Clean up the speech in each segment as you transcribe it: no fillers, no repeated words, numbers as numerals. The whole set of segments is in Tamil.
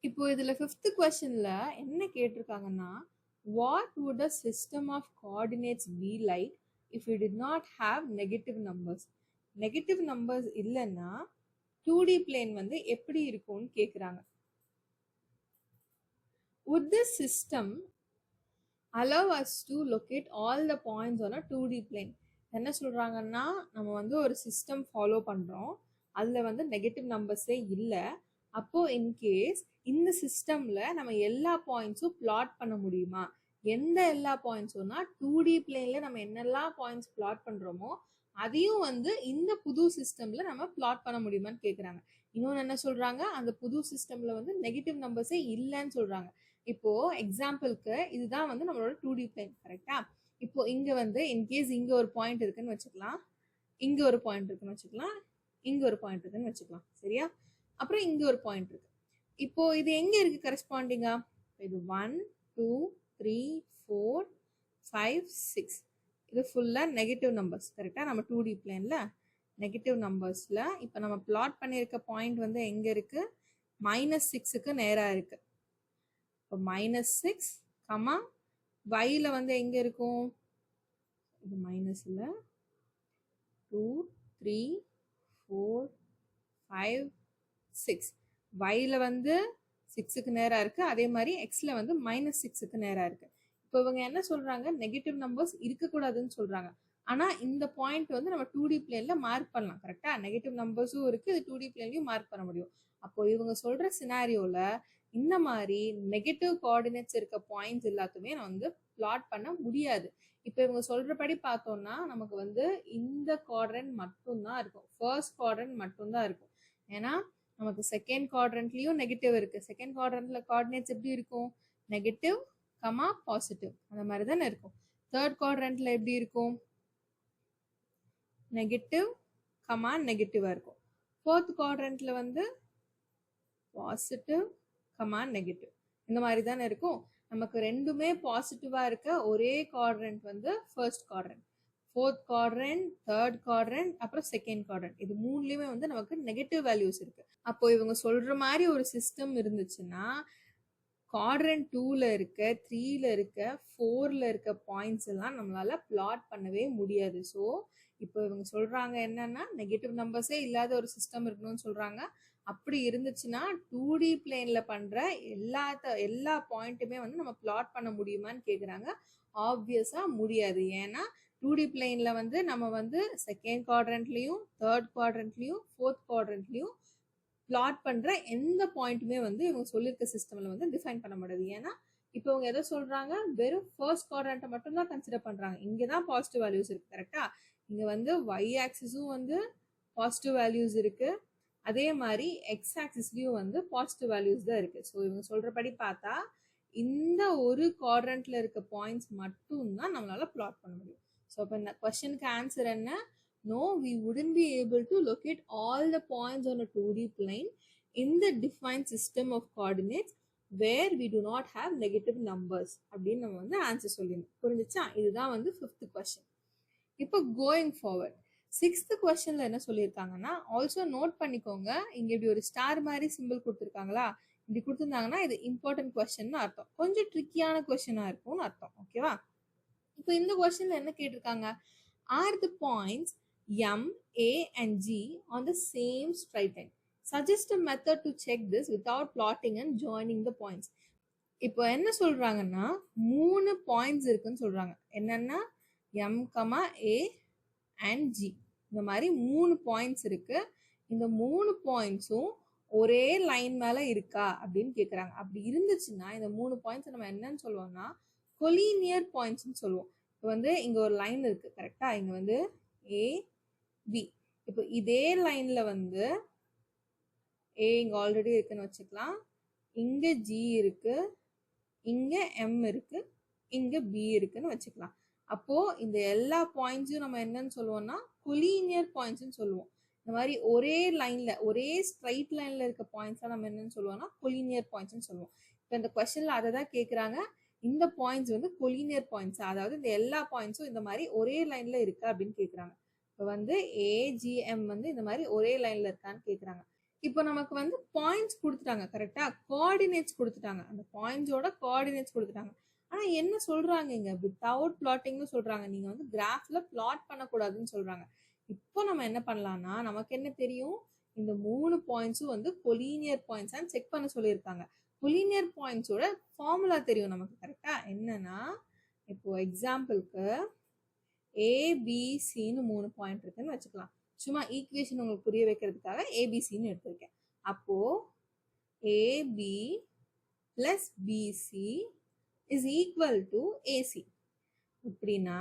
இப்போ இதுல 5th கொஸ்டின்ல என்ன கேட்டிருக்காங்கன்னா, what would a system of coordinates be like if you did not have negative numbers? Negative numbers இல்லைன்னா 2D பிளேன் வந்து எப்படி இருக்கும்னு கேக்குறாங்க. Would this system allow us to locate all the points on a 2D plane? என்ன சொல்றாங்கன்னா, நம்ம வந்து ஒரு சிஸ்டம் ஃபாலோ பண்றோம், அதுல வந்து நெகட்டிவ் நம்பர்ஸே இல்லை. அப்போ இன்கேஸ் இந்த சிஸ்டம்ல நம்ம எல்லா பாயிண்ட்ஸும் பிளாட் பண்ண முடியுமா? எந்த எல்லா பாயிண்ட்ஸும்னா 2D பிளேன்ல நம்ம என்னெல்லாம் பாயிண்ட்ஸ் பிளாட் பண்றோமோ அதையும் வந்து இந்த புது சிஸ்டம்ல நம்ம பிளாட் பண்ண முடியுமான்னு கேக்குறாங்க. இன்னொன்னு என்ன சொல்றாங்க, அந்த புது சிஸ்டம்ல வந்து நெகட்டிவ் நம்பர்ஸே இல்லைன்னு சொல்றாங்க. இப்போ எக்ஸாம்பிளுக்கு இதுதான் வந்து நம்மளோட 2D பிளேன், கரெக்டா? இப்போ இங்க வந்து இன்கேஸ் இங்க ஒரு பாயிண்ட் இருக்குன்னு வச்சுக்கலாம், இங்க ஒரு பாயிண்ட் இருக்குன்னு வச்சுக்கலாம், இங்க ஒரு பாயிண்ட் இருக்குன்னு வச்சுக்கலாம், சரியா? அப்புறம் இங்க ஒரு பாயிண்ட் இருக்கு. இப்போ இது எங்க இருக்கு கரெஸ்பாண்டிங்கா? இது 1 2 3 4 5 6 இது ஃபுல்லா நெகட்டிவ் நம்பர்ஸ், கரெக்டா? நம்ம 2D பிளேன்ல நெகட்டிவ் நம்பர்ஸ்ல இப்போ நம்ம பிளாட் பண்ணியிருக்க பாயிண்ட் வந்து எங்க இருக்கு? -6க்கு நேரா இருக்கு. இப்போ -6 கமா yல வந்து எங்க இருக்கும்? இது மைனஸ்ல 2 3 4 5 6 yல வந்து 6க்கு நேரா இருக்கு, அதே மாதிரி xல வந்து -6க்கு நேரா இருக்கு. இப்போ இவங்க என்ன சொல்றாங்க, நெகட்டிவ் நம்பர்ஸ் இருக்கக்கூடாதுன்னு சொல்றாங்க. ஆனா இந்த பாயிண்ட் வந்து நம்ம 2D பிளேன்ல மார்க் பண்ணலாம், கரெக்டா? நெகட்டிவ் நம்பர்ஸும் இருக்கு, இது 2D பிளேன்லயும் மார்க் பண்ண முடியும். அப்போ இவங்க சொல்ற சினாரியோல இந்த மாதிரி நெகட்டிவ் கோஆர்டினேட்ஸ் இருக்க பாயிண்ட்ஸ் எல்லாத்தையுமே நான் வந்து பிளாட் பண்ண முடியாது. இப்போ இவங்க சொல்றபடி பார்த்தோம்னா நமக்கு வந்து இந்த குவாட்ரண்ட் மட்டும்தான் இருக்கும், ஃபர்ஸ்ட் குவாட்ரண்ட் மட்டும்தான் இருக்கும். ஏன்னா நமக்கு செகண்ட் குவாட்ரண்ட்லயும் நெகட்டிவ் இருக்கு. செகண்ட் குவாட்ரண்ட்ல கோஆர்டினேட்ஸ் எப்படி இருக்கும்? நெகட்டிவ் கமா பாசிட்டிவ், அந்த மாதிரி தானே இருக்கும். தேர்ட் குவாட்ரண்ட்ல எப்படி இருக்கும்? நெகட்டிவ் கமா நெகட்டிவா இருக்கும். ஃபோர்த் குவாட்ரண்ட்ல வந்து பாசிட்டிவ் கமா நெகட்டிவ், இந்த மாதிரி தானே இருக்கும். நமக்கு ரெண்டுமே பாசிட்டிவா இருக்க ஒரே குவாட்ரண்ட் வந்து first quadrant, fourth quadrant, third quadrant, அப்புறம் செகண்ட் குவாட்ரண்ட், இது மூணுலயுமே வந்து நமக்கு நெகட்டிவ் வேல்யூஸ் இருக்கு. அப்போ இவங்க சொல்ற மாதிரி ஒரு சிஸ்டம் இருந்துச்சுன்னா குவாட்ரண்ட் 2ல இருக்க, 3ல இருக்க, 4ல இருக்க பாயிண்ட்ஸ் எல்லாம் நம்மளால பிளாட் பண்ணவே முடியாது. ஸோ இப்போ இவங்க சொல்றாங்க என்னன்னா, நெகட்டிவ் நம்பர்ஸே இல்லாத ஒரு சிஸ்டம் இருக்கணும்னு சொல்றாங்க. அப்படி இருந்துச்சுன்னா 2D பிளேன்ல பண்ற எல்லா பாயிண்ட்டுமே வந்து நம்ம பிளாட் பண்ண முடியுமான்னு கேக்குறாங்க. ஆப்வியஸா முடியாது. ஏன்னா 2D பிளேன்ல வந்து நம்ம வந்து செகண்ட் குவாட்ரண்ட்லயும், தேர்ட் குவாட்ரண்ட்லயும், ஃபோர்த் குவாட்ரண்ட்லயும் பிளாட் பண்ற எந்த பாயிண்ட்டுமே வந்து இவங்க சொல்லியிருக்க சிஸ்டம்ல வந்து டிஃபைன் பண்ண முடியாது. ஏன்னா இப்போ இவங்க எதை சொல்றாங்க, வெறும் ஃபர்ஸ்ட் குவாட்ரண்ட்டை மட்டும் தான் கன்சிடர் பண்றாங்க. இங்கதான் பாசிட்டிவ் வேல்யூஸ் இருக்கு, கரெக்டா? இங்க வந்து y ஆக்சிஸும் வந்து பாசிட்டிவ் வேல்யூஸ் இருக்கு, அதே மாதிரி எக்ஸ் ஆக்சிஸ்லயும் வந்து பாசிட்டிவ் வேல்யூஸ் தான் இருக்கு. ஸோ இவங்க சொல்றபடி பார்த்தா இந்த ஒரு குவாட்ரண்ட்ல இருக்க பாயிண்ட்ஸ் மட்டும் தான் நம்மளால பிளாட் பண்ண முடியும். ஸோ இப்போ இந்த கொஸ்டினுக்கு ஆன்சர் என்ன? No, we wouldn't be able to locate all the points on a 2D plane in the defined system of coordinates where we do not have negative numbers அப்படின்னு நம்ம வந்து ஆன்சர் சொல்லிடணும். புரிஞ்சுச்சா? இதுதான் வந்து 5th கொஸ்டின். இப்போ கோயிங் ஃபார்வர்ட் 6th கொஸ்டின்ல என்ன சொல்லியிருக்காங்கன்னா, ஆல்சோ நோட் பண்ணிக்கோங்க, இங்க இப்படி ஒரு ஸ்டார் மாதிரி சிம்பிள் கொடுத்துருக்காங்களா, இப்படி கொடுத்துருந்தாங்கன்னா இது இம்பார்ட்டன்ட் கொஸ்டின் அர்த்தம், கொஞ்சம் ட்ரிக்கியான கொஸ்டினா இருக்கும்னு அர்த்தம். ஓகேவா? இப்போ இந்த கொஸ்டின்ல என்ன கேட்டிருக்காங்க, are the points M, A and G on the same straight line? Suggest a method to check this without plotting and joining the points. இப்போ என்ன சொல்றாங்கன்னா, 3 பாயிண்ட்ஸ் இருக்குன்னு சொல்றாங்க. என்னன்னா M, A and G, இந்த மாதிரி 3 பாயிண்ட்ஸ் இருக்கு. இந்த 3 பாயிண்ட்ஸும் ஒரே லைன் மேல இருக்கா அப்படின்னு கேக்குறாங்க. அப்படி இருந்துச்சுன்னா இந்த 3 பாயிண்ட்ஸ் நம்ம என்னன்னு சொல்லுவோம்னா கொலினியர் பாயிண்ட்ஸ்னு சொல்லுவோம். இப்போ வந்து இங்க ஒரு லைன் இருக்கு, கரெக்டா? இங்க வந்து A B, இப்போ இதே லைன்ல வந்து A இங்க ஆல்ரெடி இருக்குன்னு வச்சுக்கலாம், இங்க G இருக்கு, இங்க M இருக்கு, இங்க B இருக்குன்னு வச்சுக்கலாம். அப்போ இந்த எல்லா பாயிண்ட்ஸும் நம்ம என்னன்னு சொல்லுவோம்னா கொலினியர் பாயிண்ட்ஸ்னு சொல்லுவோம். இந்த மாதிரி ஒரே லைன்ல ஒரே ஸ்ட்ரைட் லைன்ல இருக்க பாயிண்ட்ஸ் நம்ம என்னன்னு சொல்லுவோம்னா கொலினியர் பாயிண்ட்ஸ்னு சொல்லுவோம். இப்போ இந்த கொஸ்டின்ல அதை தான் கேட்குறாங்க, இந்த பாயிண்ட்ஸ் வந்து கொலினியர் பாயிண்ட்ஸ், அதாவது இந்த எல்லா பாயிண்ட்ஸும் இந்த மாதிரி ஒரே லைன்ல இருக்கா அப்படின்னு கேட்குறாங்க. இப்போ வந்து ஏஜிஎம் வந்து இந்த மாதிரி ஒரே லைன்ல இருக்கான்னு கேட்குறாங்க. இப்போ நமக்கு வந்து பாயிண்ட்ஸ் கொடுத்துட்டாங்க கரெக்டா, கோஆர்டினேட்ஸ் கொடுத்துட்டாங்க, அந்த பாயிண்ட்ஸோட கோஆர்டினேட்ஸ் கொடுத்துட்டாங்க. ஆனா என்ன சொல்றாங்க இங்க வித்தவுட் பிளாட்டிங்னு சொல்றாங்க, நீங்க வந்து கிராஃப்ல பிளாட் பண்ணக்கூடாதுன்னு சொல்றாங்க. இப்போ நம்ம என்ன பண்ணலாம்னா, நமக்கு என்ன தெரியும், இந்த 3 பாயிண்ட்ஸும் வந்து கொலீனியர் பாயிண்ட்ஸ் செக் பண்ண சொல்லியிருக்காங்க. கொலீனியர் பாயிண்ட்ஸோட ஃபார்முலா தெரியும் நமக்கு கரெக்டா. என்னன்னா இப்போ எக்ஸாம்பிளுக்கு ஏபிசின்னு 3 பாயிண்ட் இருக்குன்னு வச்சுக்கலாம். சும்மா ஈக்குவேஷன் உங்களுக்கு புரிய வைக்கிறதுக்காக ஏபிசின்னு எடுத்திருக்கேன். அப்போ AB plus BC is equal to AC. இப்படின்னா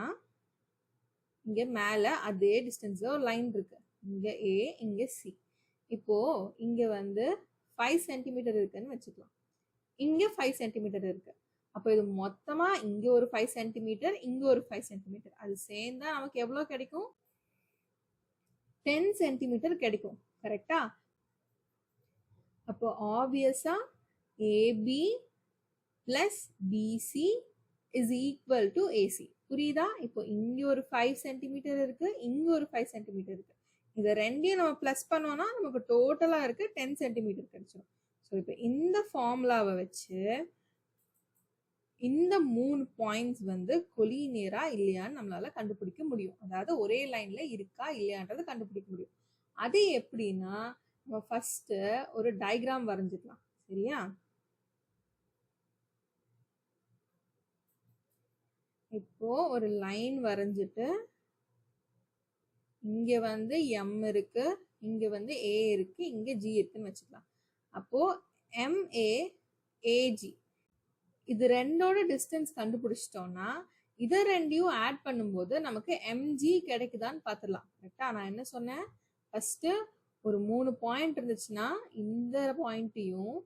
இங்க மேல அதே டிஸ்டன்ஸ்ல ஒரு லைன் இருக்கு, இங்க ஏ இங்க சி. இப்போ இங்க வந்து 5 சென்டிமீட்டர் இருக்குன்னு வச்சுக்கலாம், இங்க 5 சென்டிமீட்டர் இருக்கு. அப்போ இது மொத்தமா இங்க ஒரு 5 சென்டிமீட்டர், இங்க ஒரு 5 சென்டிமீட்டர், அது சேர்ந்தா நமக்கு எவ்வளவு கிடைக்கும், 10 சென்டிமீட்டர் கிடைக்கும் கரெக்டா. அப்போ ஆப்வியஸா AB plus BC is equal to AC. புரியுதா. இப்போ இங்க ஒரு 5 சென்டிமீட்டர் இருக்கு, இங்க ஒரு 5 சென்டிமீட்டர் இருக்கு. இதை ரெண்டையும் நம்ம பிளஸ் பண்ணோம்னா நமக்கு டோட்டலா இருக்கு 10 சென்டிமீட்டர் கிடைச்சிடும். ஸோ இப்போ இந்த ஃபார்முலாவை வச்சு இந்த 3 பாயிண்ட்ஸ் வந்து கொலினியரா இல்லையான்னு நம்மளால கண்டுபிடிக்க முடியும். அதாவது ஒரே லைன்ல இருக்கா இல்லையான்றதை கண்டுபிடிக்க முடியும். அது எப்படின்னா, நம்ம ஃபர்ஸ்ட் ஒரு டயக்ராம் வரைஞ்சிக்கலாம் சரியா. இப்போ ஒரு லைன் வரைஞ்சிட்டு இங்க வந்து எம் இருக்கு, இங்க வந்து ஏ இருக்கு, இங்க ஜி இருக்குன்னு வச்சுக்கலாம். அப்போ எம்ஏ ஏஜி இது ரெண்டோட டிஸ்டன்ஸ் கண்டுபிடிச்சிட்டோம்னா இதை ரெண்டையும் ஆட் பண்ணும்போது நமக்கு எம்ஜி கிடைக்குதான்னு பார்த்துடலாம் கரெக்டா. நான் என்ன சொன்னேன், ஃபர்ஸ்ட் ஒரு 3 பாயிண்ட் இருந்துச்சுன்னா இந்த பாயிண்ட்டையும்,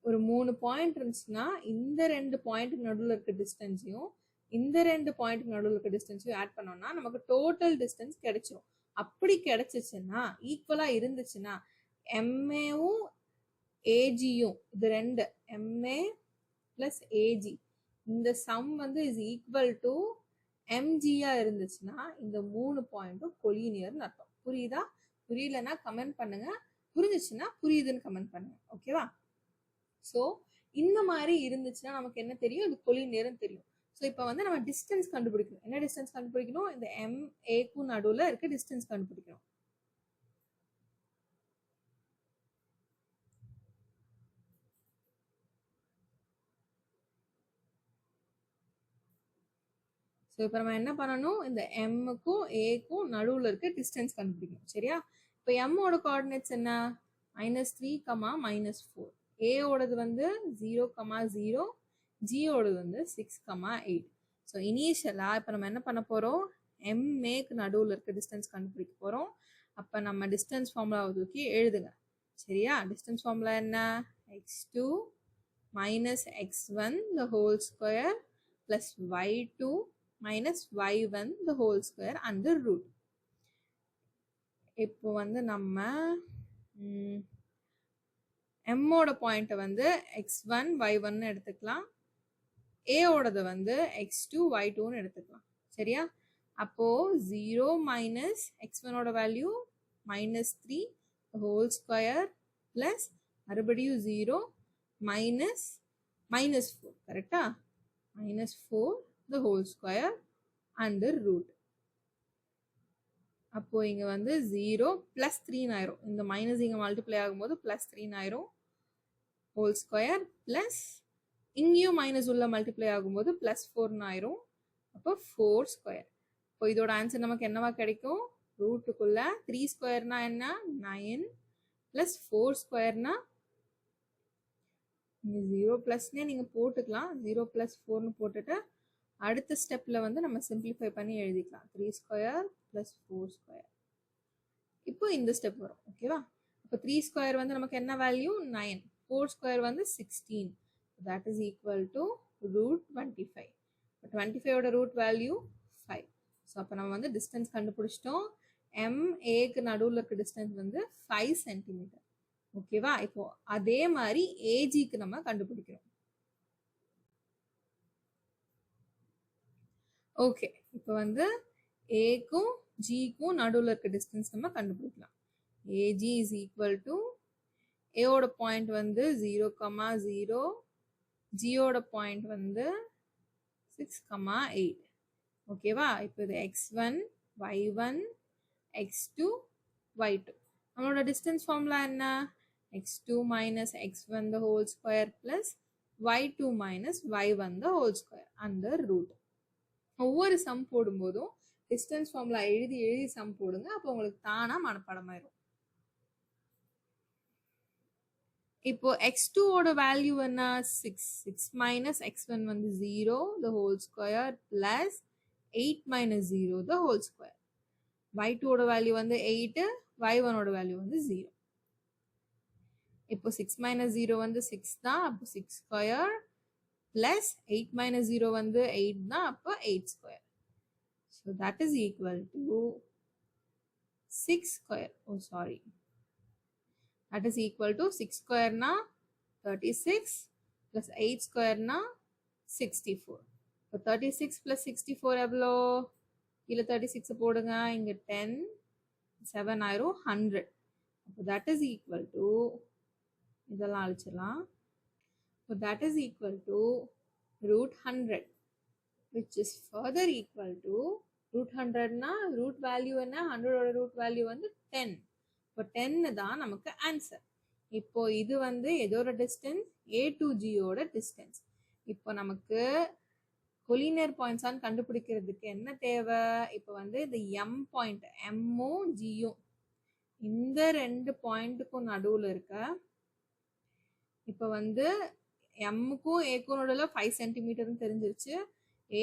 ஒரு 3 பாயிண்ட் இருந்துச்சுன்னா இந்த 2 பாயிண்ட்டுக்கு நடுவில் இருக்க டிஸ்டன்ஸையும், இந்த 2 பாயிண்ட்டுக்கு நடுவில் இருக்க டிஸ்டன்ஸையும் ஆட் பண்ணோம்னா நமக்கு டோட்டல் டிஸ்டன்ஸ் கிடைச்சிரும். அப்படி கிடைச்சிச்சுன்னா, ஈக்குவலா இருந்துச்சுன்னா, எம்ஏவும் ஏஜியும் இது ரெண்டு எம்ஏ பிளஸ் ஏஜி இந்த சம் வந்து இஸ் ஈக்குவல் டு எம்ஜியா இருந்துச்சுன்னா இந்த 3 பாயிண்ட்டும் கொலினியர்னு அர்த்தம். புரியுதா. புரியலன்னா கமெண்ட் பண்ணுங்க, புரிஞ்சிச்சுன்னா புரியுதுன்னு கமெண்ட் பண்ணுங்க ஓகேவா. ஸோ இந்த மாதிரி இருந்துச்சுன்னா நமக்கு என்ன தெரியும், இது கொலினியர்னு தெரியும். ஸோ இப்போ வந்து நம்ம டிஸ்டன்ஸ் கண்டுபிடிக்கணும். என்ன டிஸ்டன்ஸ் கண்டுபிடிக்கணும், இந்த எம்ஏக்கும் நடுவில் இருக்க டிஸ்டன்ஸ் கண்டுபிடிக்கணும். ஸோ இப்போ நம்ம என்ன பண்ணணும், இந்த எம்முக்கும் ஏக்கும் நடுவில் இருக்க டிஸ்டன்ஸ் கண்டுபிடிக்கணும் சரியா. இப்போ எம்மோட கோஆர்டினேட்ஸ் என்ன, -3, -4. ஏயோடது வந்து 0, 0. ஜியோடது வந்து 6, 8. ஸோ இனிஷியலாக இப்போ நம்ம என்ன பண்ண போகிறோம், எம்ஏக்கு நடுவில் இருக்க டிஸ்டன்ஸ் கண்டுபிடிக்க போகிறோம். அப்போ நம்ம டிஸ்டன்ஸ் ஃபார்முலாவை தூக்கி எழுதுங்க சரியா. டிஸ்டன்ஸ் ஃபார்முலா என்ன, x2 minus x1 the whole square plus y2 minus y1 the whole square under root. இப்போ வந்து நம்ம எம்மோட பாயிண்ட்டை வந்து x1 y1 எடுத்துக்கலாம், ஏயோடது வந்து x2 y2ன்னு எடுத்துக்கலாம் சரியா. அப்போ 0 மைனஸ் x1 ஓட வேல்யூ -3 ஹோல் ஸ்கொயர் பிளஸ் மறுபடியும் 0 மைனஸ் -4 கரெக்டா, -4 the whole square under root. அப்போ இங்க வந்து 0 plus 3 ஆயிரும், இந்த மைனஸ் இங்க மல்டிப்ளை ஆகும்போது plus 3 ஆயிரும் ஹோல் ஸ்கொயர் பிளஸ் இங்கேயும் மைனஸ் உள்ள மல்டிப்ளை ஆகும்போது பிளஸ் 4 ஆயிரும். அப்போ 4 ஸ்கொயர். இப்போ இதோட ஆன்சர் நமக்கு என்னவா கிடைக்கும், ரூட்டுக்குள்ள 3 ஸ்கொயர்னா என்ன 9 பிளஸ் 4 ஸ்கொயர்னா 0 பிளஸ்னே நீங்க போட்டுக்கலாம், 0 பிளஸ் 4னு போட்டுட்டு அடுத்த ஸ்டெப்ல வந்து நம்ம சிம்பிளிஃபை பண்ணி எழுதிக்கலாம், 3 ஸ்கொயர் பிளஸ் 4 ஸ்கொயர். இப்போ இந்த ஸ்டெப் வரும் ஓகேவா. இப்போ 3 ஸ்கொயர் வந்து நமக்கு என்ன வேல்யூ 9, 4 ஸ்கொயர் வந்து 16, that is equal to root 25. 25 ஓட ரூட் வேல்யூ 5. ஸோ அப்போ நம்ம வந்து டிஸ்டன்ஸ் கண்டுபிடிச்சிட்டோம். எம்ஏக்கு நடுவில் இருக்க டிஸ்டன்ஸ் வந்து 5 சென்டிமீட்டர் ஓகேவா. இப்போ அதே மாதிரி ஏஜிக்கு நம்ம கண்டுபிடிக்கிறோம். ஓகே, இப்போ வந்து ஏக்கும் ஜிக்கும் நடுவில் இருக்க டிஸ்டன்ஸ் நம்ம கண்டுபிடிக்கலாம். AG is equal to A ஓட பாயிண்ட் வந்து 0, 0, G ஓட பாயிண்ட் வந்து 6, 8. ஓகேவா? இப்போ இது x1, y1, x2, y2. நம்மளோட டிஸ்டன்ஸ் ஃபார்முலா என்ன? x2 minus x1 the whole square plus y2 minus y1 the whole square under root. ஒவ்வொரு சம் போடும்போதும் டிஸ்டன்ஸ் ஃபார்முலா எழுதி சம் போடுங்க. அப்போ உங்களுக்கு தானா மனப்பாடமாயிரும். இப்போ x2 ஓட வேல்யூ என்ன? 6 minus x1 வந்து 0 the whole square plus 8 minus 0 the whole square. y2 ஓட வேல்யூ வந்து 8, y1 ஓட வேல்யூ வந்து 0. இப்போ 6 minus 0 வந்து 6 தான், அப்போ 6 square plus 8 minus 0 வந்து 8 தான், அப்போ 8 square. So that is equal to 6 square. Oh sorry. That is equal to 6 square na 36 plus 8 square na 64. So 36 plus 64 எவ்வளோ? இல்லை 36 போடுங்க, இங்க 10, 7 ஆயிரும் 100. அப்போ that is equal to, இதெல்லாம் அழிச்சிடலாம். So that is equal to root 100, which is further equal to root 100 na root value என்ன? 100 ஓட root value வந்து 10. இப்போ 10 தான் நமக்கு ஆன்சர். இப்போ இது வந்து எதோட டிஸ்டன்ஸ்? A to G ஓட டிஸ்டன்ஸ். இப்போ நமக்கு கொலினியர் பாயிண்ட்ஸான்னு கண்டுபிடிக்கிறதுக்கு என்ன தேவை? இப்போ வந்து இந்த M பாயிண்ட், எம்மும் ஜியும் இந்த ரெண்டு பாயிண்ட்டுக்கும் நடுவில் இருக்க, இப்போ வந்து எம்முக்கும் ஏக்கும் நடுவில் 5 சென்டிமீட்டர்னு தெரிஞ்சிருச்சு,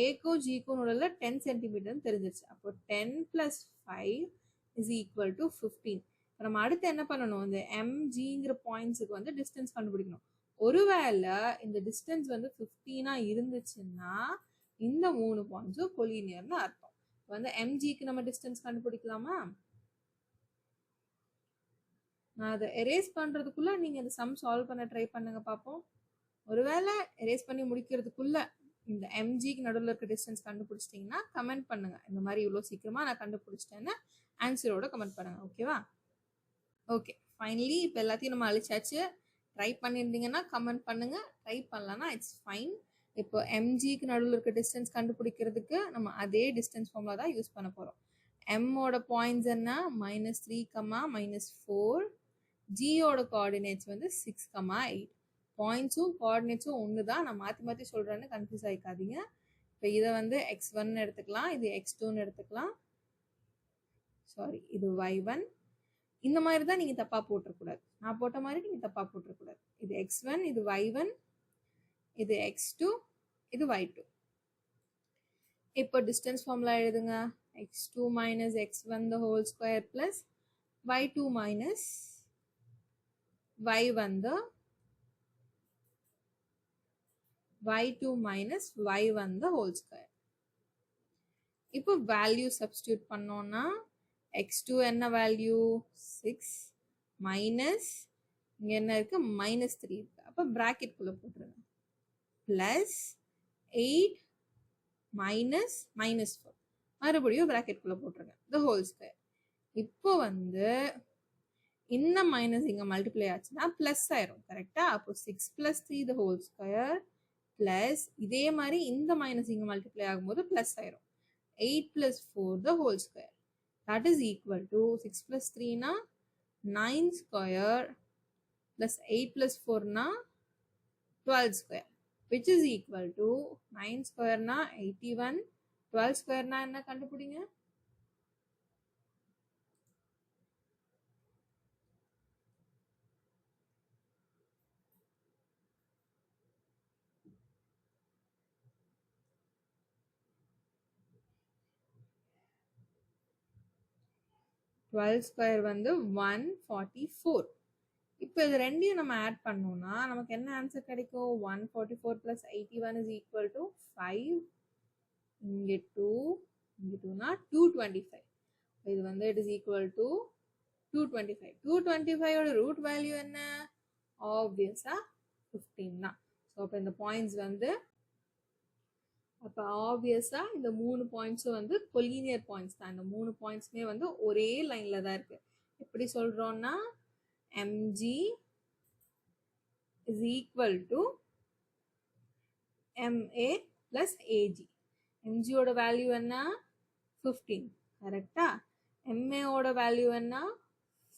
ஏக்கும் ஜிக்கும் நடுவில் 10 சென்டிமீட்டர்னு தெரிஞ்சிருச்சு. அப்போ 10 plus 5 is equal to 15. நம்ம அடுத்து என்ன பண்ணணும்? இந்த எம்ஜிங்கிற பாயிண்ட்ஸுக்கு வந்து டிஸ்டன்ஸ் கண்டுபிடிக்கணும். ஒருவேளை இந்த டிஸ்டன்ஸ் வந்து 15 இருந்துச்சுன்னா இந்த 3 பாயிண்ட்ஸும் கொலினியர்னு அர்த்தம். வந்து எம்ஜிக்கு நம்ம டிஸ்டன்ஸ் கண்டுபிடிக்கலாமா? நான் அதை எரேஸ் பண்றதுக்குள்ள நீங்க இந்த சம் சால்வ் பண்ண ட்ரை பண்ணுங்க பார்ப்போம். ஒருவேளை எரேஸ் பண்ணி முடிக்கிறதுக்குள்ள இந்த எம்ஜிக்கு நடுவில் இருக்க டிஸ்டன்ஸ் கண்டுபிடிச்சிட்டிங்கன்னா கமெண்ட் பண்ணுங்க. இந்த மாதிரி இவ்வளோ சீக்கிரமா நான் கண்டுபிடிச்சிட்டேன்னு ஆன்சரோட கமெண்ட் பண்ணுங்க. ஓகேவா? ஓகே, ஃபைனலி இப்போ எல்லாத்தையும் நம்ம அழிச்சாச்சு. ட்ரை பண்ணியிருந்தீங்கன்னா கமெண்ட் பண்ணுங்க, ட்ரை பண்ணலன்னா இட்ஸ் ஃபைன். இப்போ எம்ஜிக்கு நடுவில் இருக்க டிஸ்டன்ஸ் கண்டுபிடிக்கிறதுக்கு நம்ம அதே டிஸ்டன்ஸ் ஃபார்முலா தான் யூஸ் பண்ண போகிறோம். எம்மோட பாயிண்ட்ஸ் என்ன? -3, -4. ஜியோட கோஆர்டினேட்ஸ் வந்து 6, 8. பாயிண்ட்ஸும் கோஆர்டினேட்ஸும் ஒன்று தான், நான் மாற்றி மாற்றி சொல்கிறேன்னு கன்ஃபியூஸ் ஆகிக்காதீங்க. இப்போ இதை வந்து x1 எடுத்துக்கலாம், இது x2 எடுத்துக்கலாம், சாரி இது y1. இந்த மாதிரி தான் நீங்கள் தப்பாக போட்டுறக்கூடாது. நான் போட்ட மாதிரி நீங்கள் தப்பாக போட்டுறக்கூடாது. இது x1, இது y1, இது x2, இது y2. இப்போ டிஸ்டன்ஸ் ஃபார்முலா எழுதுங்க. x2 minus x1 the whole square plus y2 minus y1 the whole square. இப்போ வேல்யூ சப்ஸ்டியூட் பண்ணோம்னா x2 என்ன வேல்யூ? 6 மைனஸ் இங்க என்ன இருக்கு? -3 இருக்கு. அப்போ பிராக்கெட் குள்ள போட்டுருங்க. பிளஸ் 8 minus -4 மறுபடியும் பிராக்கெட் குள்ள போட்டுருங்க. the whole square. இப்போ வந்து இந்த மைனஸ் இங்க மல்டிப்ளை ஆச்சுன்னா பிளஸ் ஆயிரும். கரெக்டா? அப்போ 6 plus 3 the whole square plus இதே மாதிரி இந்த மைனஸ் இங்க மல்டிப்ளை ஆகும்போது பிளஸ் ஆயிரும். 8 plus 4 the whole square. That is equal to 6 plus 3 na 9 square plus 8 plus 4 na 12 square, which is equal to 9 square na 81, 12 square na என்ன கண்டுபிடிங்க? டுவெல் ஸ்கொயர் வந்து 144. இப்போ இது ரெண்டையும் நம்ம ஆட் பண்ணோம்னா நமக்கு என்ன ஆன்சர் கிடைக்கும்? 144 plus 81 is equal to 5. இங்கே 2, இங்கே 2னா 225. இது வந்து it is equal to 225. 225 ஓட ரூட் வேல்யூ என்ன? ஆப்வியஸா 15 தான். ஸோ அப்போ இந்த பாயிண்ட்ஸ் வந்து அப்போ ஆப்வியஸா இந்த 3 பாயிண்ட்ஸும் வந்து கொலீனியர் பாயிண்ட்ஸ் தான். இந்த 3 பாயிண்ட்ஸுமே வந்து ஒரே லைன்ல தான் இருக்கு. எப்படி சொல்றோம்னா mg is equal to ma plus ag. mg ஓட வேல்யூ என்ன 15 கரெக்டா, ma ஓட வேல்யூ என்ன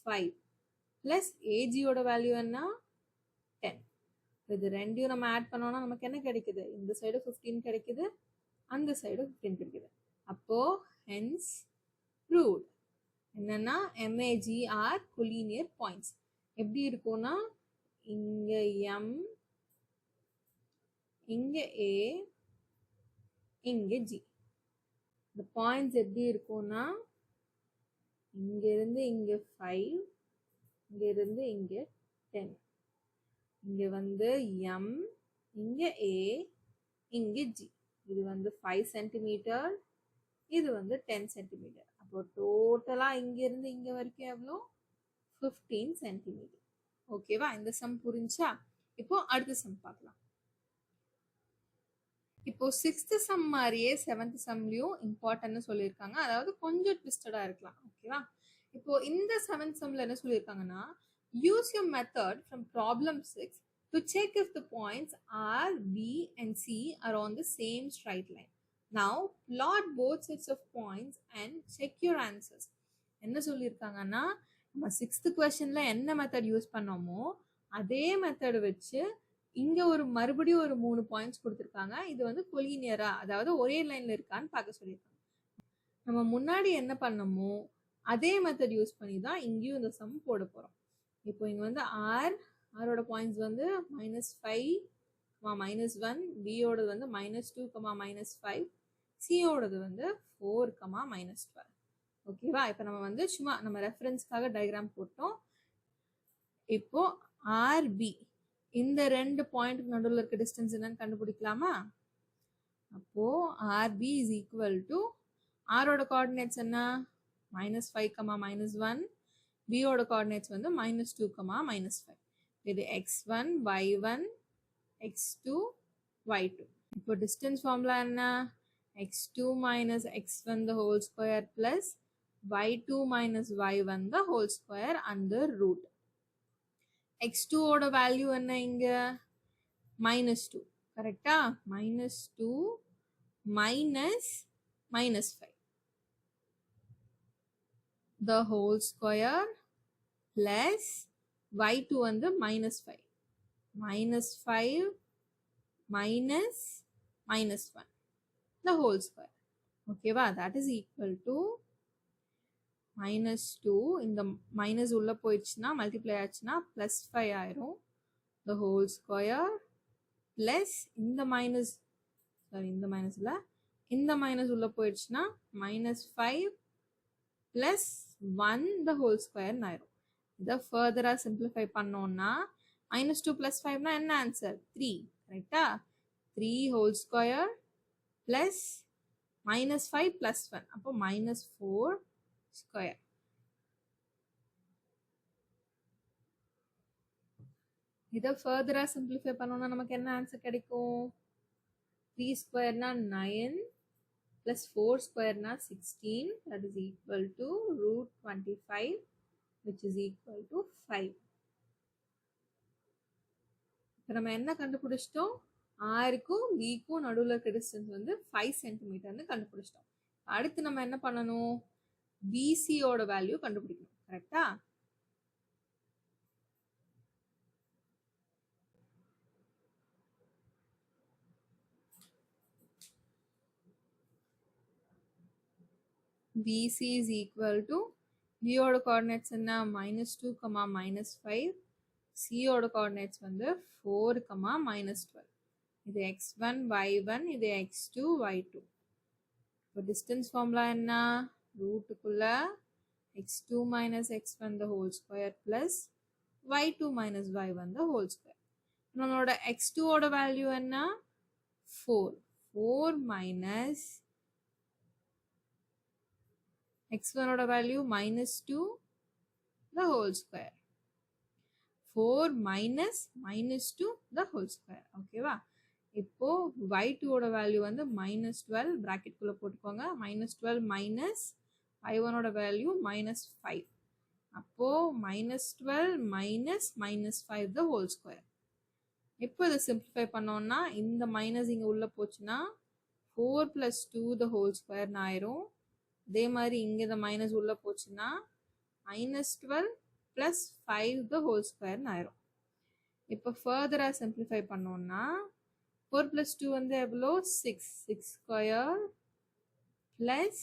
5 plus ag ஓட வேல்யூ என்ன 10. இது ரெண்டையும் நம்ம ஆட் பண்ணோம்னா நமக்கு என்ன கிடைக்குது, இந்த சைடு 15 கிடைக்குது, அந்த சைடு 15 கிடைக்குது. அப்போ hence proved என்னன்னா MAG are collinear points. எப்படி இருக்கும்னா இங்க M, இங்க A, இங்க G. இந்த பாயிண்ட்ஸ் எப்படி இருக்கும்னா இங்க இருந்து இங்க 5, இங்க இருந்து இங்க 10. இங்க வந்து M, இங்க A, இங்க G. இது வந்து 5 சென்டிமீட்டர், இது வந்து 10 சென்டிமீட்டர். அப்போ டோட்டலா இங்க இருந்து இங்க வரைக்கும் எவ்வளோ 15 சென்டிமீட்டர். ஓகேவா, இந்த சம் புரிஞ்சா? இப்போ அடுத்த சம் பார்க்கலாம். இப்போ 6th சம் மாதிரியே 7th சம்லயும் இம்பார்ட்டன்ட்னு சொல்லியிருக்காங்க, அதாவது கொஞ்சம் ட்விஸ்டடா இருக்கலாம். ஓகேவா, இப்போ இந்த 7th சம்ல என்ன சொல்லியிருக்காங்கன்னா, use your method from problem 6 to check if the points R, B and C are on the same straight line. Now plot both sets of points and check your answers. என்ன சொல்லியிருக்காங்கன்னா, நம்ம 6th கொஸ்டின்ல என்ன மெத்தட் யூஸ் பண்ணோமோ அதே மெத்தட் வச்சு இங்க ஒரு மறுபடியும் ஒரு 3 பாயிண்ட்ஸ் கொடுத்துருக்காங்க. இது வந்து கொலினியரா, அதாவது ஒரே லைன்ல இருக்கான்னு பார்க்க சொல்லியிருக்காங்க. நம்ம முன்னாடி என்ன பண்ணோமோ அதே மெத்தட் யூஸ் பண்ணி தான் இங்கேயும் இந்த சம் போட போறோம். இப்போ இங்க வந்து ஆரோட பாயிண்ட்ஸ் வந்து -5, -1, B ஓடது வந்து -2, -5, C ஓடது வந்து 4, -12. ஓகேவா, இப்போ நம்ம வந்து சும்மா நம்ம ரெஃபரன்ஸ்க்காக டயக்ராம் போட்டோம். இப்போ RB இந்த ரெண்டு பாயிண்ட்க்கு நடுவில் இருக்க டிஸ்டன்ஸ் என்னன்னு கண்டுபிடிக்கலாமா? அப்போ RB இஸ் ஈக்குவல் டு ஆரோட கோஆர்டினேட்ஸ் என்ன -5, -1, B ஓட கோஆர்டினேட்ஸ் வந்து -2, -5. இது x1, y1, x2, y2. இப்போ டிஸ்டன்ஸ் ஃபார்முலா என்ன, x2 minus x1 the whole square plus y2 minus y1 the whole square under root. x2 ஓட வேல்யூ என்ன இங்க -2 கரெக்டா, -2 minus -5 the whole square plus y2 வந்து -5 minus -1 the whole square. ஓகேவா, that is equal to -2 இந்த மைனஸ் உள்ள போயிடுச்சுன்னா மல்டிப்ளை ஆச்சுன்னா +5 ஆயிரும் the whole square plus இந்த மைனஸ் இந்த மைனஸ்ல இந்த மைனஸ் உள்ள போயிடுச்சுன்னா -5 plus 1 the whole square ஆயிரும். இதை ஃபர்தரா சிம்பிளிஃபை பண்ணோம்னா -2 plus 5 னா என்ன ஆன்சர் 3 கரெக்டா, 3 whole square plus -5 plus 1 அப்போ -4 square. இதை ஃபர்தரா சிம்பிளிஃபை பண்ணோம்னா நமக்கு என்ன ஆன்சர் கிடைக்கும், 3 ஸ்கொயர்னா 9 plus 4 ஸ்கொயர்னா 16, that is equal to √25 which is equal to 5. இப்போ நம்ம என்ன கண்டுபிடிச்சிட்டோம், ஆருக்கும் பிக்கும் நடுவில் இருக்க டிஸ்டன்ஸ் வந்து 5 சென்டிமீட்டர்னு கண்டுபிடிச்சிட்டோம். அடுத்து நம்ம என்ன பண்ணணும், பிசியோட வேல்யூ கண்டுபிடிக்கணும் கரெக்டா. BC is equal to B ஓட கோஆர்டினேட்ஸ் என்ன -2, -5, C ஓட கோஆர்டினேட்ஸ் வந்து 4, -12. இது x1, y1, இது x2, y2. இப்போ டிஸ்டன்ஸ் ஃபார்முலா என்ன, ரூட்டுக்குள்ள x2 minus x1 the whole square plus y2 minus y1 the whole square. நம்மளோட x2 ஓட வேல்யூ என்ன 4 minus x1 ஓட value -2 the whole square. 4 minus -2 the whole square. ஓகேவா, இப்போ y2 ஓட வேல்யூ வந்து -12 பிராக்கெட் குள்ள போட்டுக்கோங்க, -12 minus y1 ஓட வேல்யூ -5. அப்போ -12 -5 the whole square. இப்போ இதை சிம்பிளிஃபை பண்ணோம்னா இந்த மைனஸ் இங்க உள்ள போச்சுன்னா 4 + 2 the whole square ஆயிரும். அதே மாதிரி இங்க இந்த மைனஸ் உள்ள போச்சுன்னா -12 + 5 the whole square ஆயிரும். இப்போ ஃபர்தரா சிம்பிளிஃபை பண்ணோம்னா 4 + 2 வந்து எவ்வளோ 6 square plus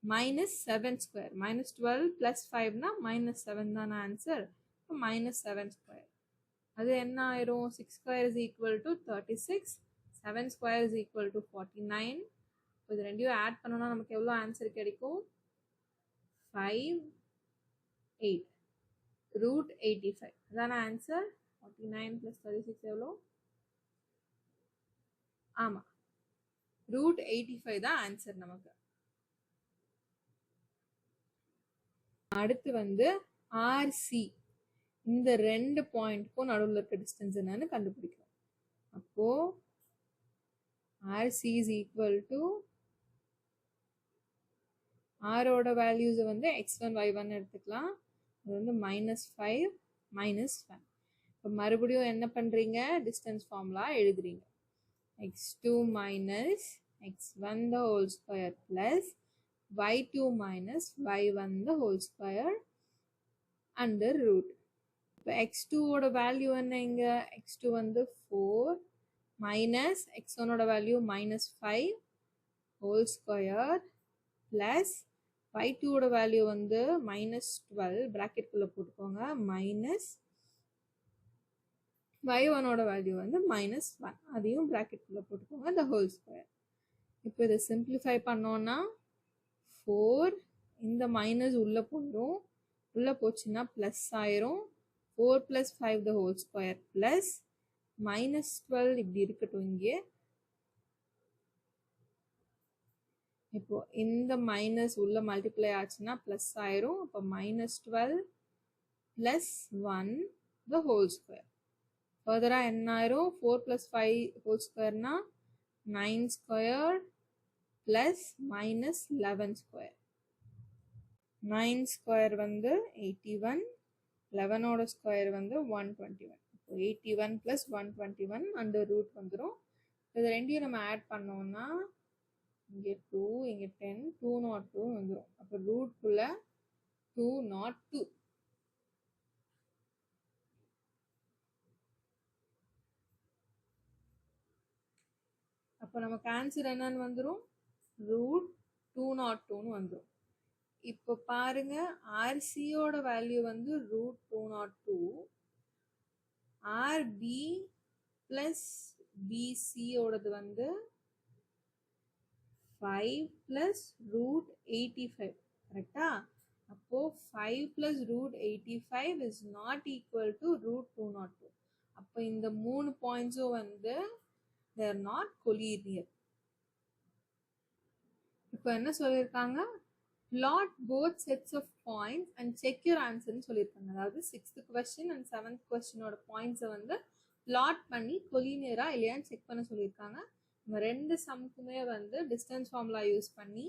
-7 square. -12 + 5 னா -7 தான் ஆன்சர். -7 square. அது என்ன ஆயிரும் 6 square is equal to 36, 7 square is equal to 49. இது ரெண்டையும் ஆட் பண்ணோம்னா நமக்கு எவ்வளோ ஆன்சர் கிடைக்கும் 5, 8 √85. அதான ஆன்சர். 49 + 36 எவ்வளோ? ஆமா, √85 தான் ஆன்சர் நமக்கு. அடுத்து வந்து ஆர்சி, இந்த ரெண்டு பாயிண்ட்க்கும் நடுவில் இருக்க டிஸ்டன்ஸ் என்னன்னு கண்டுபிடிக்கணும். அப்போ RC is equal to ஆரோட வேல்யூஸ் வந்து x1 y1 எடுத்துக்கலாம். அது வந்து -5 -1. இப்போ மறுபடியும் என்ன பண்றீங்க டிஸ்டன்ஸ் ஃபார்முலா எழுதுறீங்க. x2 - x1 the whole square plus y2 - y1 the whole square under root. இப்போ x2 ஓட வேல்யூ என்ன இங்க x2 வந்து 4 minus x1 ஓட value -5 whole square plus y2 ஓட வேல்யூ வந்து -12 பிராக்கெட் குள்ள போட்டுக்கோங்க minus y1 ஓட வேல்யூ வந்து -1 அதையும் பிராக்கெட் குள்ள போட்டுக்கோங்க the whole square. இப்போ இதை சிம்பிளிஃபை பண்ணோம்னா 4 இந்த மைனஸ் உள்ள போயிடும், உள்ள போச்சுன்னா பிளஸ் ஆயிரும். 4 + 5 the whole square plus -12 இப்படி இருக்கட்டும் இங்கே. இப்போ இந்த மைனஸ் உள்ள மல்டிப்ளை ஆச்சுன்னா பிளஸ் ஆயிரும். அப்போ -12 + 1 the whole square. ஃபர்தரா என்ன ஆயிரும் 4 + 5 whole squareனா 9 square plus -11 square. 9 square வந்து 81, 11 ஓட ஸ்கொயர் வந்து 121. 81 + 121 under root வந்துடும். இது ரெண்டையும் நம்ம ஆட் பண்ணோம்னா இங்கே 2 இங்கே 10 202 வந்துடும். அப்போ ரூட்குள்ள 202. அப்போ நமக்கு ஆன்சர் என்னன்னு வந்துடும் √202 வந்துடும். இப்போ பாருங்க ஆர்சியோட வேல்யூ வந்து √202, ஆர்பி + பிசியோடது வந்து 5 + √85. கரெக்டா? அப்போ 5 + √85 is not equal to √202. அப்போ இந்த 3 பாயிண்ட்ஸும் வந்து they are not collinear. இப்போ என்ன சொல்லியிருக்காங்க plot both sets of points and check your answer ன்னு சொல்லியிருக்காங்க. அதாவது 6th question and 7th questionோட பாயிண்ட்ஸை வந்து plot பண்ணி கொலினியரா இல்லையான்னு செக் பண்ண சொல்லியிருக்காங்க. நம்ம ரெண்டு சம்க்குமே வந்து டிஸ்டன்ஸ் ஃபார்முலா யூஸ் பண்ணி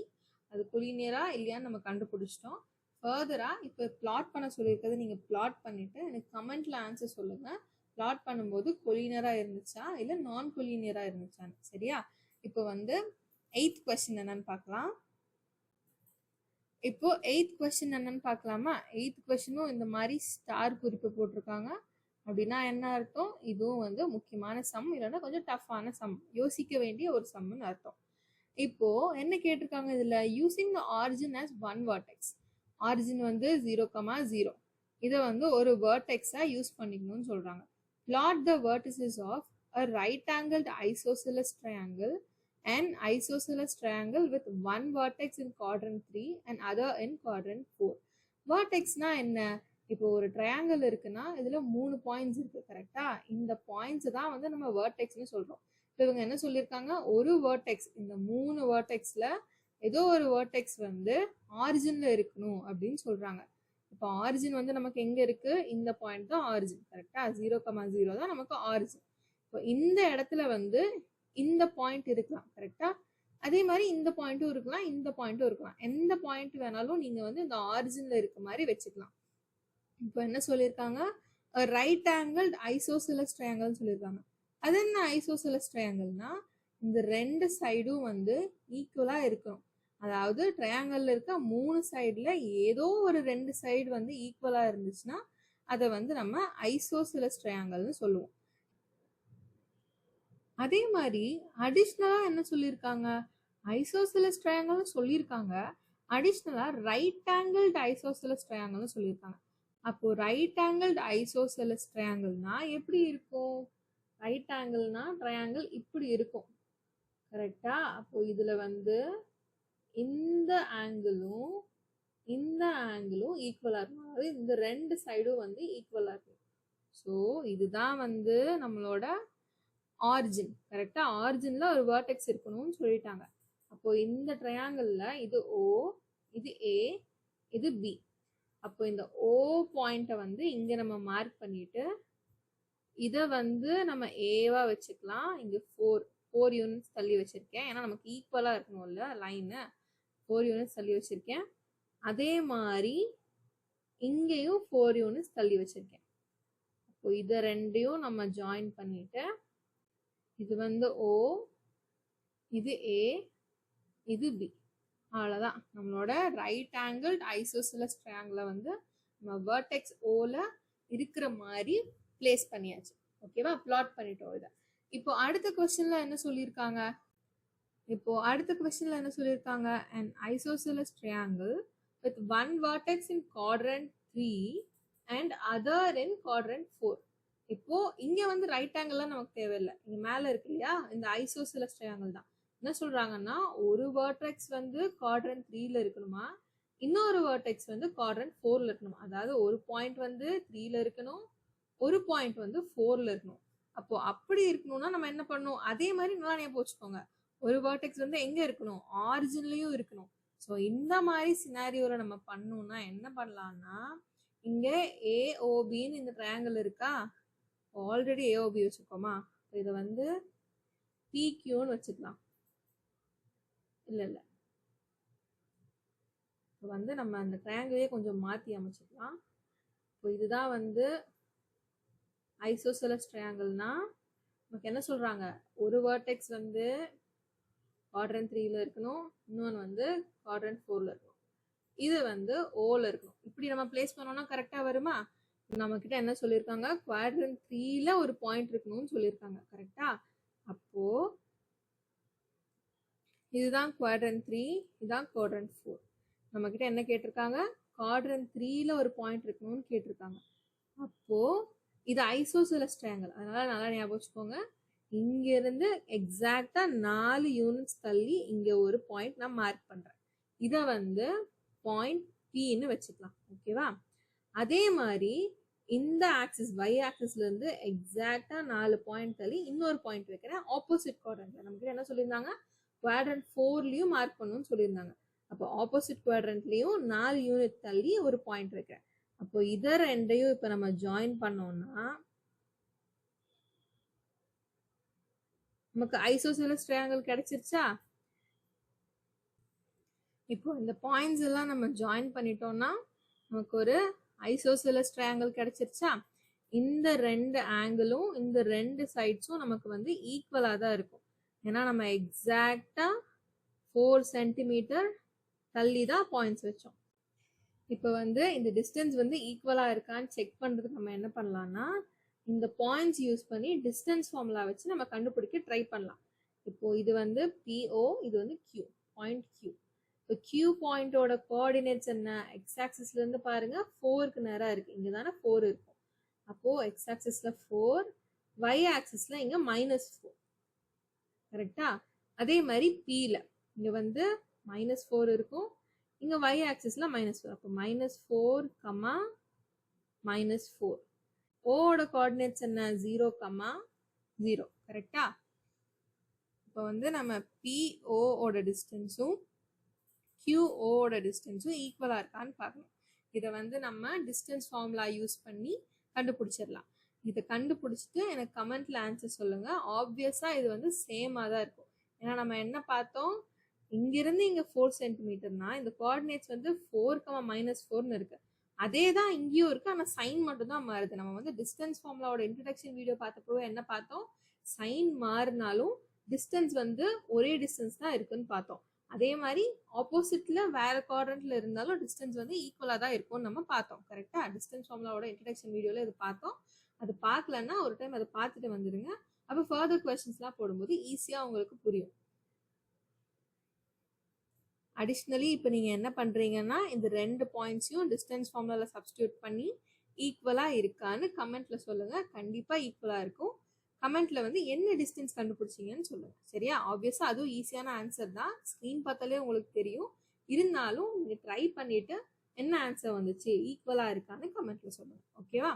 அது கொலினியரா இல்லையான்னு நம்ம கண்டுபிடிச்சிட்டோம். ஃபர்தரா இப்போ பிளாட் பண்ண சொல்லியிருக்கிறது நீங்கள் பிளாட் பண்ணிட்டு எனக்கு கமெண்ட்ல ஆன்சர் சொல்லுங்க. பிளாட் பண்ணும்போது கொலினியரா இருந்துச்சா இல்லை நான் கொலினியரா இருந்துச்சான்னு. சரியா? இப்போ வந்து 8th கொஸ்டின் என்னன்னு பார்க்கலாம். இப்போ 8th கொஸ்டின் என்னன்னு பார்க்கலாமா? 8th கொஸ்டினும் இந்த மாதிரி ஸ்டார் குறிப்பு போட்டிருக்காங்க. அப்படின்னா என்ன அர்த்தம்? இதுவும் வந்து முக்கியமான சம், இல்லைன்னா கொஞ்சம் டஃப்பான சம், யோசிக்க வேண்டிய ஒரு சம்னு அர்த்தம். இப்போ என்ன கேட்டிருக்காங்க இதுல using the origin as one vertex. Origin வந்து 0,0. இதை வந்து ஒரு வேர்டெக்ஸா யூஸ் பண்ணிக்கணும்னு சொல்றாங்க. Plot the vertices of a right-angled isosceles triangle and isosceles triangle with one vertex in quadrant 3 and other in quadrant 4. Vertexனா என்ன? இப்போ ஒரு ட்ரையாங்கிள் இருக்குன்னா இதுல 3 பாயிண்ட்ஸ் இருக்கு. கரெக்டா? இந்த பாயிண்ட்ஸ் தான் வந்து நம்ம வேர்டெக்ஸ்னு சொல்றோம். இப்போ இவங்க என்ன சொல்லியிருக்காங்க, ஒரு வேர்டெக்ஸ், இந்த 3 வேர்டெக்ஸ்ல ஏதோ ஒரு வேர்டெக்ஸ் வந்து ஆரிஜின்ல இருக்கணும் அப்படின்னு சொல்றாங்க. இப்போ ஆரிஜின் வந்து நமக்கு எங்க இருக்கு? இந்த பாயிண்ட் தான் ஆரிஜின். கரெக்டா? 0,0 தான் நமக்கு ஆரிஜின். இப்போ இந்த இடத்துல வந்து இந்த பாயிண்ட் இருக்கலாம். கரெக்டா? அதே மாதிரி இந்த பாயிண்ட்டும் இருக்கலாம், இந்த பாயிண்ட்டும் இருக்கலாம். எந்த பாயிண்ட் வேணாலும் நீங்க வந்து இந்த ஆரிஜின்ல இருக்க மாதிரி வச்சுக்கலாம். இப்போ என்ன சொல்லியிருக்காங்க, ரைட் ஆங்கிள் ஐசோசெலஸ் ட்ரையாங்கிள் சொல்லியிருக்காங்க. அது என்ன ஐசோசெலஸ் ட்ரையாங்கிள்னா, இந்த ரெண்டு சைடும் வந்து ஈக்குவலா இருக்கணும். அதாவது ட்ரையாங்கிள்ல இருக்க 3 சைடுல ஏதோ ஒரு 2 சைடு வந்து ஈக்குவலா இருந்துச்சுன்னா அதை வந்து நம்ம ஐசோசெலஸ் ட்ரையாங்கிள்னு சொல்லுவோம். அதே மாதிரி அடிஷ்னலா என்ன சொல்லியிருக்காங்க, ஐசோசெலஸ் ட்ரையாங்கிள்னு சொல்லியிருக்காங்க, அடிஷ்னலா ரைட் ஆங்கிள் ஐசோசெலஸ் ட்ரையாங்கிள்னு சொல்லியிருக்காங்க. அப்போ ரைட் ஆங்கிள் ஐசோசெலஸ் ட்ரையாங்கிள்னா எப்படி இருக்கும், ரைட் ஆங்கிள்னா ட்ரையாங்கிள் இப்படி இருக்கும் கரெக்டா. அப்போ இதுல வந்து இந்த ஆங்கிளும் இந்த ஆங்கிளும் ஈக்குவலா இருக்கும், அதாவது இந்த ரெண்டு சைடும் வந்து ஈக்குவலா இருக்கும். ஸோ இதுதான் வந்து நம்மளோட ஆரிஜின் கரெக்டா. ஆரிஜின்ல ஒரு வெர்டெக்ஸ் இருக்கணும்னு சொல்லிட்டாங்க. அப்போ இந்த ட்ரையாங்கிள்ல இது ஓ, இது ஏ, இது பி. அப்போ இந்த ஓ பாயிண்ட்டை வந்து இங்க நம்ம மார்க் பண்ணிட்டு இதை வந்து நம்ம ஏவா வச்சுக்கலாம். இங்க 4 யூனிட்ஸ் தள்ளி வச்சிருக்கேன், ஏன்னா நமக்கு ஈக்குவலா இருக்கணும்ல லைனு. 4 யூனிட்ஸ் தள்ளி வச்சிருக்கேன். அதே மாதிரி இங்கேயும் 4 யூனிட்ஸ் தள்ளி வச்சிருக்கேன். அப்போ இதை ரெண்டையும் நம்ம ஜாயின் பண்ணிட்டு இது வந்து ஓ, இது ஏ, இது பி. அவ்வளோதான் நம்மளோட ரைட் ஆங்கிள் ஐசோசெலஸ் ட்ரையாங்கிளை வந்து நம்ம வெர்டெக்ஸ் ஓல இருக்கிற மாதிரி பிளேஸ் பண்ணியாச்சு. ஓகேவா, பிளாட் பண்ணிட்டோம் இதை. இப்போ அடுத்த கொஸ்டின்ல என்ன சொல்லியிருக்காங்க, an isosceles triangle with one vertex in quadrant 3 and other in quadrant 4. இப்போ இங்க வந்து ரைட் ஆங்கிள்லாம் நமக்கு தேவையில்லை, இங்க மேல இருக்கு இல்லையா, இந்த ஐசோசெலஸ் ட்ரையாங்கிள் தான். என்ன சொல்றாங்கன்னா, ஒரு வெர்டெக்ஸ் வந்து குவாட்ரண்ட் 3ல இருக்கணுமா, இன்னொரு வெர்டெக்ஸ் வந்து குவாட்ரண்ட் 4ல இருக்கணும். அதாவது ஒரு பாயிண்ட் வந்து 3ல இருக்கணும், ஒரு பாயிண்ட் வந்து 4ல இருக்கணும். அப்போ அப்படி இருக்கணும்னா நம்ம என்ன பண்ணணும், அதே மாதிரி நல்லா ஞாபகம் வச்சுக்கோங்க, ஒரு வெர்டெக்ஸ் வந்து எங்க இருக்கணும், ஆரிஜின்லயும் இருக்கணும். ஸோ இந்த மாதிரி சினாரியோல நம்ம பண்ணோம்னா என்ன பண்ணலாம்னா, இங்க ஏஓபின்னு இந்த ட்ரையாங்கிள் இருக்கா, ஆல்ரெடி ஏஓபி வச்சுக்கோமா, இதை வந்து பிக்யூன்னு வச்சுக்கலாம். இல்லை இப்போ வந்து நம்ம அந்த ட்ரையாங்கிளே கொஞ்சம் மாற்றி அமைச்சுக்கலாம். இப்போ இதுதான் வந்து ஐசோசெலஸ் ட்ரையாங்கிள்னா நமக்கு என்ன சொல்றாங்க, ஒரு வெர்டெக்ஸ் வந்து குவாட்ரண்ட் 3ல இருக்கணும், இன்னொன்று வந்து குவாட்ரண்ட் 4ல இருக்கணும், இது வந்து ஓல இருக்கணும். இப்படி நம்ம பிளேஸ் பண்ணோம்னா கரெக்டா வருமா. நம்ம கிட்ட என்ன சொல்லியிருக்காங்க, குவாட்ரண்ட் 3ல ஒரு பாயிண்ட் இருக்கணும்னு சொல்லியிருக்காங்க கரெக்டா. அப்போ இதுதான் குவாட்ரண்ட் 3, இதுதான் குவாட்ரண்ட் 4. நம்ம கிட்ட என்ன கேட்டிருக்காங்க, குவாட்ரண்ட் 3ல ஒரு பாயிண்ட் இருக்கணும்னு கேட்டிருக்காங்க. அப்போ இது ஐசோசெலஸ் ட்ரையாங்கிள், அதனால நல்லா ஞாபகம் வச்சுக்கோங்க, இங்க இருந்து எக்ஸாக்டா 4 யூனிட்ஸ் தள்ளி இங்க ஒரு பாயிண்ட் நான் மார்க் பண்றேன், இதை வந்து பாயிண்ட் பின்னு வச்சுக்கலாம். ஓகேவா. அதே மாதிரி இந்த ஆக்சிஸ் y ஆக்சிஸ்ல இருந்து எக்ஸாக்டா 4 பாயிண்ட் தள்ளி இன்னொரு பாயிண்ட் வைக்கிறேன் ஆப்போசிட் குவாட்ரண்ட்ல. நமக்கு என்ன சொல்லியிருந்தாங்க, குவாட்ரண்ட் 4லயும் மார்க் பண்ணணும்னு சொல்லியிருந்தாங்க. அப்போ ஆப்போசிட் குவாட்ரண்ட்லயும் 4 யூனிட் தள்ளி ஒரு பாயிண்ட் வைக்கிறேன். அப்போ இதை ரெண்டையும் இப்ப நம்ம ஜாயின் பண்ணோம்னா நமக்கு ஐசோசெலஸ் ட்ரையாங்கிள் கிடைச்சிருச்சா. இப்போ இந்த பாயிண்ட்ஸ் எல்லாம் நம்ம ஜாயின் பண்ணிட்டோம்னா நமக்கு ஒரு ஐசோசெலஸ் ட்ரையாங்கிள் கிடைச்சிருச்சா. இந்த ரெண்டு ஆங்கிளும் இந்த ரெண்டு சைட்ஸும் நமக்கு வந்து ஈக்குவலா தான் இருக்கும், ஏன்னா நம்ம எக்ஸாக்டா 4 சென்டிமீட்டர் தள்ளி தான் பாயிண்ட்ஸ் வச்சோம். இப்போ வந்து இந்த டிஸ்டன்ஸ் வந்து ஈக்குவலா இருக்கான்னு செக் பண்றதுக்கு நம்ம என்ன பண்ணலாம்னா, இந்த பாயிண்ட்ஸ் யூஸ் பண்ணி டிஸ்டன்ஸ் ஃபார்முலா வச்சு நம்ம கண்டுபிடிக்க ட்ரை பண்ணலாம். இப்போ இது வந்து PO, இது வந்து Q, பாயிண்ட் Q. இப்போ Q பாயிண்டோட கோஆர்டினேட்ஸ் என்ன, எக்ஸ் ஆக்சிஸ்ல இருந்து பாருங்க 4க்கு நேரா இருக்கு, இங்க தானே 4 இருக்கும். அப்போ எக்ஸ் ஆக்சிஸ்ல 4, y ஆக்சிஸ்ல இங்க -4 கரெக்டா. அதே மாதிரி Pல இங்க வந்து -4 இருக்கும், இங்க y ஆக்சிஸ்ல -4, அப்போ -4, -4. ஓட கோஆர்டினேட்ஸ் என்ன, 0, 0 கரெக்டா. இப்போ வந்து நம்ம PO ஓட டிஸ்டன்ஸும் QO ஓட டிஸ்டன்ஸும் ஈக்குவலா இருக்கான்னு பார்க்கணும். இதை வந்து நம்ம டிஸ்டன்ஸ் ஃபார்முலா யூஸ் பண்ணி கண்டுபிடிச்சிடலாம். இதை கண்டுபிடிச்சிட்டு எனக்கு கமெண்ட்ல ஆன்சர் சொல்லுங்க. ஆப்வியஸா இது வந்து சேமா தான் இருக்கும், ஏன்னா நம்ம என்ன பார்த்தோம், இங்கிருந்து இங்க 4 சென்டிமீட்டர்னா இந்த கோஆர்டினேட்ஸ் வந்து 4, -4ன்னு இருக்கு. அதே தான் இங்கேயும் இருக்கு, ஆனா சைன் மட்டும் தான் மாறுது. நம்ம வந்து டிஸ்டன்ஸ் ஃபார்முலாவோட இன்ட்ரடக்ஷன் வீடியோ பார்த்தப்போ என்ன பார்த்தோம், சைன் மாறினாலும் டிஸ்டன்ஸ் வந்து ஒரே டிஸ்டன்ஸ் தான் இருக்குன்னு பார்த்தோம். அதே மாதிரி ஆப்போசிட்ல வேற குவாட்ரண்ட்ல இருந்தாலும் டிஸ்டன்ஸ் வந்து ஈக்குவலா தான் இருக்கும்னு நம்ம பார்த்தோம். கரெக்டா? டிஸ்டன்ஸ் ஃபார்முலாவோட இன்ட்ரடக்ஷன் வீடியோல இது பார்த்தோம். அது பார்க்கலன்னா ஒரு டைம் அதை பார்த்துட்டு வந்துருங்க. அப்போ ஃபர்தர் கொஸ்டின்ஸ்லாம் போடும்போது ஈஸியா உங்களுக்கு புரியும். அடிஷ்னலி இப்போ நீங்கள் என்ன பண்ணுறீங்கன்னா இந்த 2 பாயிண்ட்ஸையும் டிஸ்டன்ஸ் ஃபார்முலாவில் சப்ஸ்டியூட் பண்ணி ஈக்குவலாக இருக்கான்னு கமெண்ட்டில் சொல்லுங்கள். கண்டிப்பாக ஈக்குவலாக இருக்கும். கமெண்ட்டில் வந்து என்ன டிஸ்டன்ஸ் கண்டுபிடிச்சிங்கன்னு சொல்லுங்கள். சரியா? ஆப்வியஸாக அதுவும் ஈஸியான ஆன்சர் தான், ஸ்க்ரீன் பார்த்தாலே உங்களுக்கு தெரியும். இருந்தாலும் நீங்கள் ட்ரை பண்ணிவிட்டு என்ன ஆன்சர் வந்துச்சு, ஈக்குவலாக இருக்கான்னு கமெண்ட்டில் சொல்லுங்கள். ஓகேவா?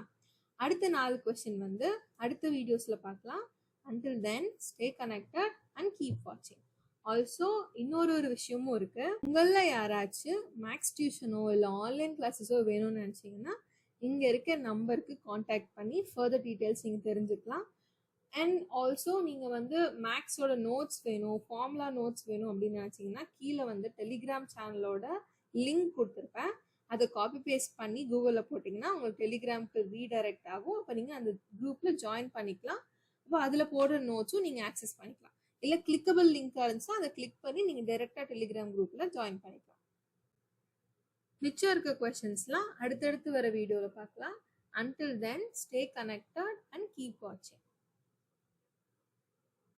அடுத்த 4 கொஸ்டின் வந்து அடுத்த வீடியோஸில் பார்க்கலாம். until then stay connected and keep watching. Also இன்னொரு விஷயமும் இருக்கு. உங்கள யாராச்சும் மேக்ஸ் டியூஷனோ இல்லை ஆன்லைன் கிளாஸஸோ வேணும்னு நினச்சிங்கன்னா இங்கே இருக்க நம்பருக்கு காண்டாக்ட் பண்ணி ஃபர்தர் டீட்டெயில்ஸ் நீங்கள் தெரிஞ்சுக்கலாம். அண்ட் ஆல்சோ நீங்கள் வந்து மேக்ஸோட நோட்ஸ் வேணும், ஃபார்முலா நோட்ஸ் வேணும் அப்படின்னு நினச்சிங்கன்னா கீழே வந்து டெலிகிராம் சேனலோட லிங்க் கொடுத்துருப்பேன். அதை காப்பி பேஸ்ட் பண்ணி கூகுளில் போட்டிங்கன்னா உங்களுக்கு டெலிகிராமுக்கு ரீடைரக்ட் ஆகும். அப்போ நீங்கள் அந்த குரூப்பில் ஜாயின் பண்ணிக்கலாம். அப்போ அதில் போடுற நோட்ஸும் நீங்கள் ஆக்சஸ் பண்ணிக்கலாம். இல்லை கிளிக்கபிள் லிங்காக இருந்துச்சுன்னா அதை கிளிக் பண்ணி நீங்கள் டைரெக்டாக டெலிகிராம் குரூப்பில் ஜாயின் பண்ணிக்கலாம். மிச்சம் இருக்க கொஸ்டின்ஸ்லாம் அடுத்தடுத்து வர வீடியோவில் பார்க்கலாம். until then stay connected and keep watching.